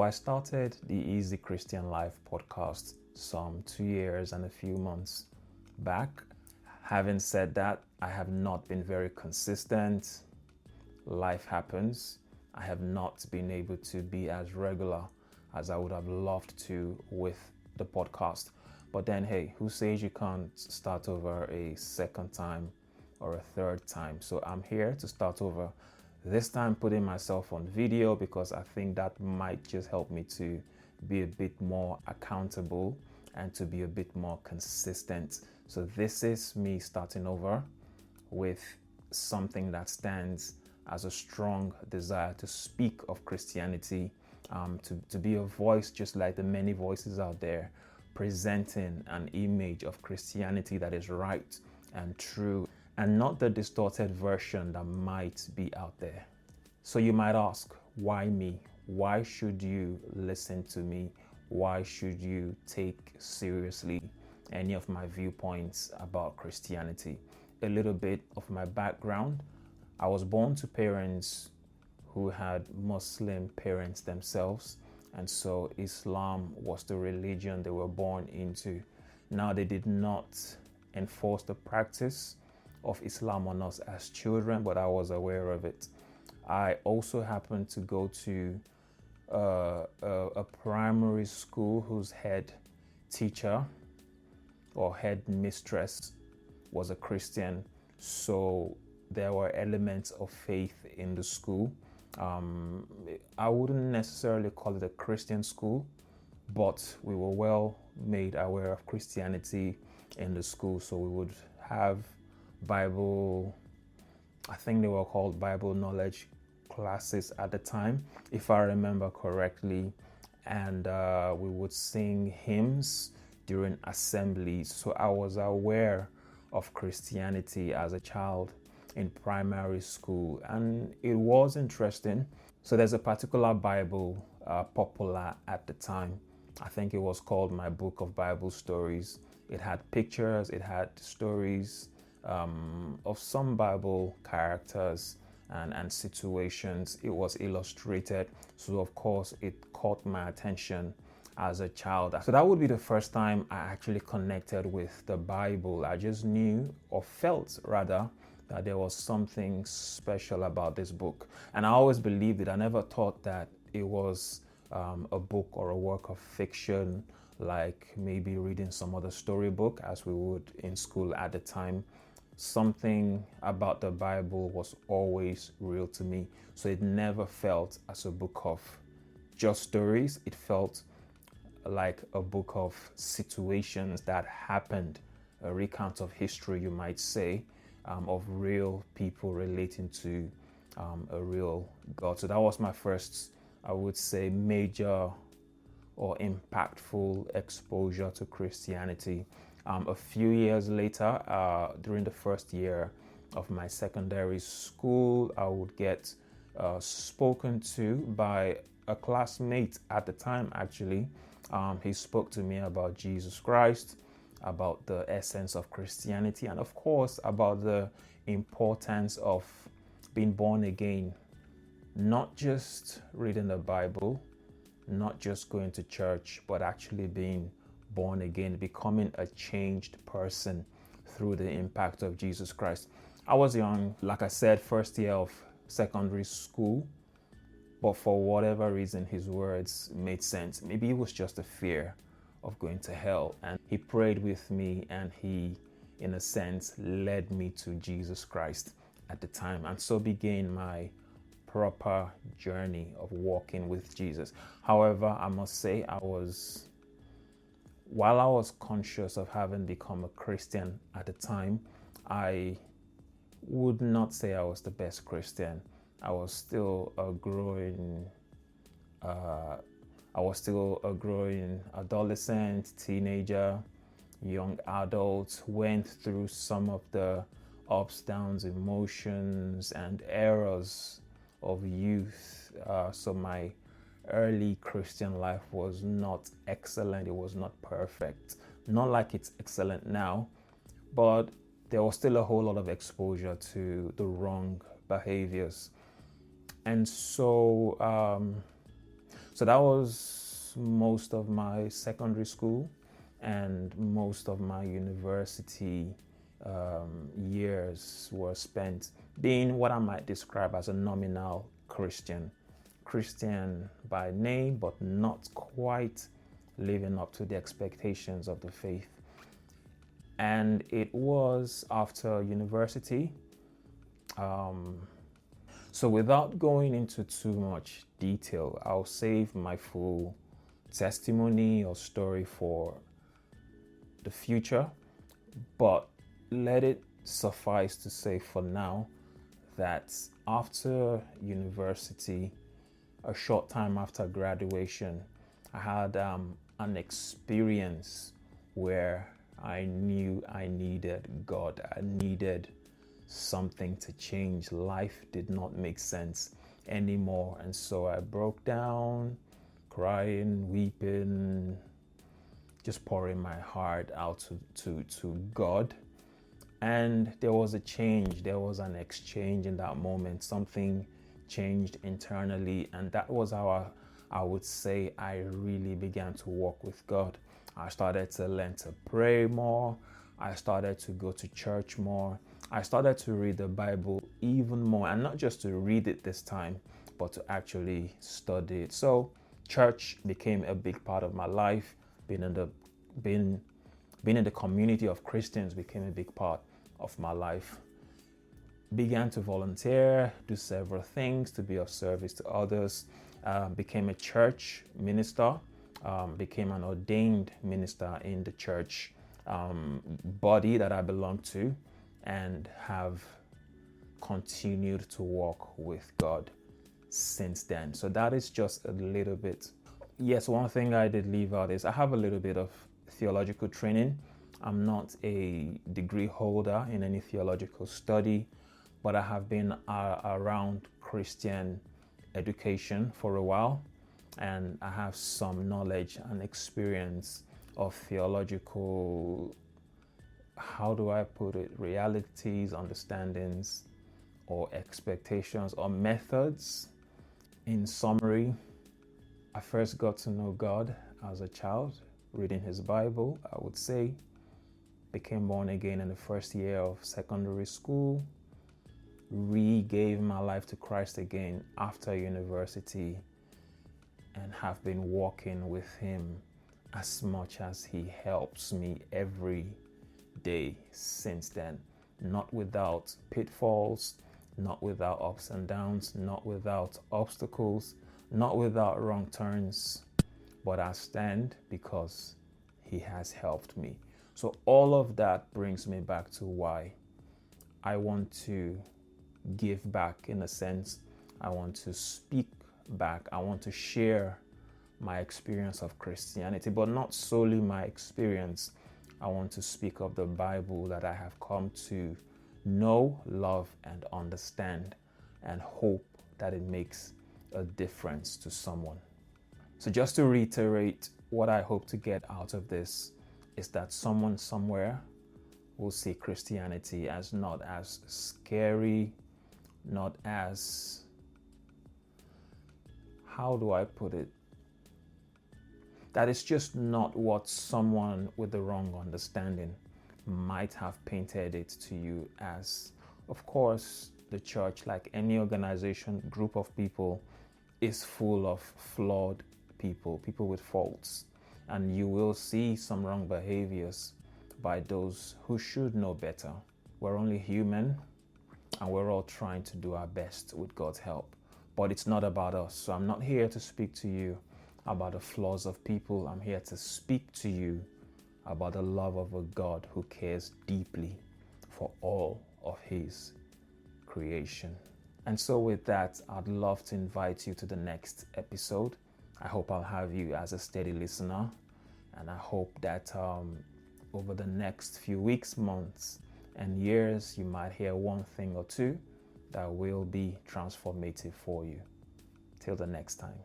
I started the Easy Christian Life podcast some 2 years and a few months back. Having said that, I have not been very consistent. Life happens. I have not been able to be as regular as I would have loved to with the podcast. But then, hey, who says you can't start over a second time or a third time? So I'm here to start over. This time putting myself on video because I think that might just help me to be a bit more accountable and to be a bit more consistent. So this is me starting over with something that stands as a strong desire to speak of Christianity, to be a voice just like the many voices out there, presenting an image of Christianity that is right and true, and not the distorted version that might be out there. So you might ask, why me? Why should you listen to me? Why should you take seriously any of my viewpoints about Christianity? A little bit of my background. I was born to parents who had Muslim parents themselves, and so Islam was the religion they were born into. Now, they did not enforce the practice of Islam on us as children, but I was aware of it. I also happened to go to a primary school whose head teacher or head mistress was a Christian, so there were elements of faith in the school. I wouldn't necessarily call it a Christian school, but we were well made aware of Christianity in the school, so we would have Bible, I think they were called Bible knowledge classes at the time, if I remember correctly, and we would sing hymns during assemblies. So I was aware of Christianity as a child in primary school, and it was interesting. So there's a particular Bible popular at the time. I think it was called My Book of Bible Stories. It had pictures, it had stories of some Bible characters and situations. It was illustrated, so of course it caught my attention as a child. So that would be the first time I actually connected with the Bible. I just knew, or felt rather, that there was something special about this book, and I always believed it. I never thought that it was a book or a work of fiction, like maybe reading some other storybook as we would in school at the time. Something about the Bible was always real to me. So it never felt as a book of just stories. It felt like a book of situations that happened, a recount of history, you might say, of real people relating to a real God. So that was my first, I would say, major or impactful exposure to Christianity. A few years later, during the first year of my secondary school, I would get spoken to by a classmate at the time, actually. He spoke to me about Jesus Christ, about the essence of Christianity, and of course, about the importance of being born again. Not just reading the Bible, not just going to church, but actually being born again, becoming a changed person through the impact of Jesus Christ. I was young, like I said, first year of secondary school, but for whatever reason, his words made sense. Maybe it was just a fear of going to hell. And he prayed with me, and he, in a sense, led me to Jesus Christ at the time. And so began my proper journey of walking with Jesus. However, I must say, while I was conscious of having become a Christian at the time, I would not say I was the best Christian. I was still a growing adolescent, teenager, young adult, went through some of the ups, downs, emotions, and eras of youth. So my early Christian life was not excellent. It was not perfect. Not like it's excellent now, but there was still a whole lot of exposure to the wrong behaviors. And so So that was most of my secondary school and most of my university years were spent being what I might describe as a nominal Christian. Christian by name, but not quite living up to the expectations of the faith. And it was after university. So without going into too much detail, I'll save my full testimony or story for the future, but let it suffice to say for now that after university, a short time after graduation, I had an experience where I knew I needed God. I needed something to change. Life did not make sense anymore. And so I broke down, crying, weeping, just pouring my heart out to God. And there was a change. There was an exchange in that moment. Something changed internally. And that was how I would say I really began to walk with God. I started to learn to pray more. I started to go to church more. I started to read the Bible even more, and not just to read it this time, but to actually study it. So church became a big part of my life. Being in the community of Christians became a big part of my life. Began to volunteer, do several things to be of service to others. Became a church minister. Became an ordained minister in the church body that I belong to, and have continued to walk with God since then. So that is just a little bit. Yes, one thing I did leave out is I have a little bit of theological training. I'm not a degree holder in any theological study, but I have been around Christian education for a while, and I have some knowledge and experience of theological, how do I put it, realities, understandings, or expectations, or methods. In summary, I first got to know God as a child, reading his Bible, I would say. Became born again in the first year of secondary school. Re-gave my life to Christ again after university, and have been walking with him as much as he helps me every day since then. Not without pitfalls, not without ups and downs, not without obstacles, not without wrong turns, but I stand because he has helped me. So all of that brings me back to why I want to give back. In a sense, I want to speak back. I want to share my experience of Christianity, but not solely my experience. I want to speak of the Bible that I have come to know, love, and understand, and hope that it makes a difference to someone. So just to reiterate, what I hope to get out of this is that someone somewhere will see Christianity as not as scary, not as, how do I put it? That is just not what someone with the wrong understanding might have painted it to you as. Of course, the church, like any organization, group of people, is full of flawed people with faults. And you will see some wrong behaviors by those who should know better. We're only human, and we're all trying to do our best with God's help. But it's not about us. So I'm not here to speak to you about the flaws of people. I'm here to speak to you about the love of a God who cares deeply for all of his creation. And so with that, I'd love to invite you to the next episode. I hope I'll have you as a steady listener, and I hope that over the next few weeks, months, and years, you might hear one thing or two that will be transformative for you. Till the next time.